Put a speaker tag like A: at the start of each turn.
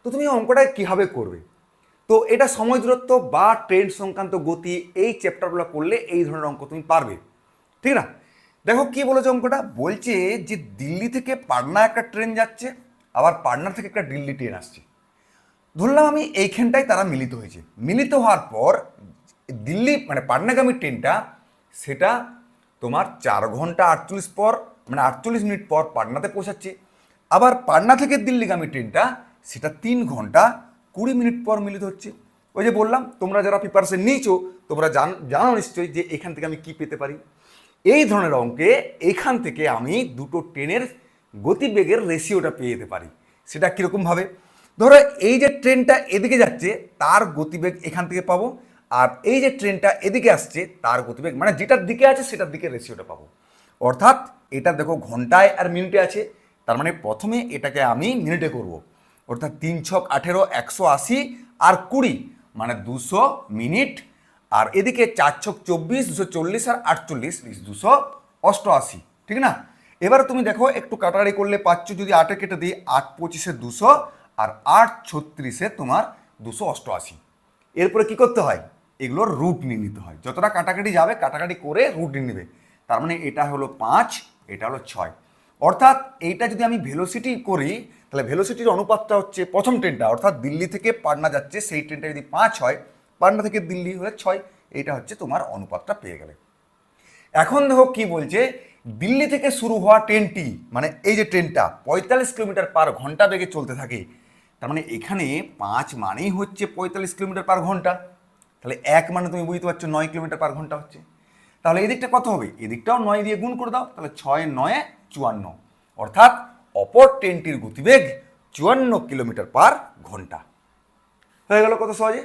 A: তো তুমি অঙ্কটা কীভাবে করবে? তো এটা সময় দূরত্ব বা ট্রেন সংক্রান্ত গতি, এই চ্যাপ্টারগুলো করলে এই ধরনের অঙ্ক তুমি পারবে, ঠিক না? দেখো কি বলেছে অঙ্কটা, বলছে যে দিল্লি থেকে পাটনা একটা ট্রেন যাচ্ছে, আবার পাটনা থেকে একটা দিল্লি ট্রেন আসছে। ধরলাম আমি এইখানটায় তারা মিলিত হয়েছে, মিলিত হওয়ার পর দিল্লি মানে পাটনাগামী ট্রেনটা সেটা তোমার 4 ঘন্টা 48 পর মানে 48 মিনিট পর পাটনাতে পৌঁছাচ্ছে। আবার পাটনা থেকে দিল্লিগামী ট্রেনটা সেটা 3 ঘন্টা 20 মিনিট পর মিলিত হচ্ছে। ওই যে বললাম, তোমরা যারা প্রিপারেশন নিয়েছো তোমরা জানো নিশ্চয়ই যে এখান থেকে আমি কি পেতে পারি। এই ধরনের অঙ্কে এখান থেকে আমি দুটো ট্রেনের গতিবেগের রেশিওটা পেয়ে যেতে পারি। সেটা কীরকমভাবে, ধরো এই যে ট্রেনটা এদিকে যাচ্ছে তার গতিবেগ এখান থেকে পাবো, আর এই যে ট্রেনটা এদিকে আসছে তার গতিবেগ মানে যেটার দিকে আছে সেটার দিকে রেশিওটা পাবো। অর্থাৎ এটা দেখো ঘন্টায় আর মিনিটে আছে, তার মানে প্রথমে এটাকে আমি মিনিটে করব। অর্থাৎ 3 × 18 180 আর 20 মানে 200 মিনিট। আর এদিকে 4 × 24 240 আর 48 288, ঠিক না? এবার তুমি দেখো একটু কাটাকাটি করলে পাচ্ছ, যদি 8-এ কেটে দিই 8×25 200 আর 8×36 তোমার 288। এরপরে কি করতে হয়, এগুলোর রুট নিয়ে নিতে হয়, যতটা কাটাকাটি যাবে কাটাকাটি করে রুট নিয়ে নেবে। তার মানে এটা হলো 5, এটা হলো 6। অর্থাৎ এইটা যদি আমি ভেলোসিটি করি তাহলে ভেলোসিটির অনুপাতটা হচ্ছে প্রথম ট্রেনটা অর্থাৎ দিল্লি থেকে পাটনা যাচ্ছে সেই ট্রেনটা যদি 5 হয়, পাটনা থেকে দিল্লি হলে 6, এইটা হচ্ছে তোমার অনুপাতটা পেয়ে গেলে। এখন দেখো কি বলছে, দিল্লি থেকে শুরু হওয়া ট্রেনটি মানে এই যে ট্রেনটা 45 কিলোমিটার/ঘন্টা বেগে চলতে থাকে। তার মানে এখানে 5 মানেই হচ্ছে 45 কিলোমিটার/ঘন্টা। তাহলে 1 মানে তুমি বুঝতে পারছো 9 কিলোমিটার/ঘন্টা হচ্ছে। তাহলে এদিকটা কত হবে, এদিকটাও 9 দিয়ে গুণ করে দাও, তাহলে 6 × 9 = 54। অর্থাৎ অপর ট্রেনটির গতিবেগ 54 কিলোমিটার/ঘন্টা। হয়ে গেল কত সহজে।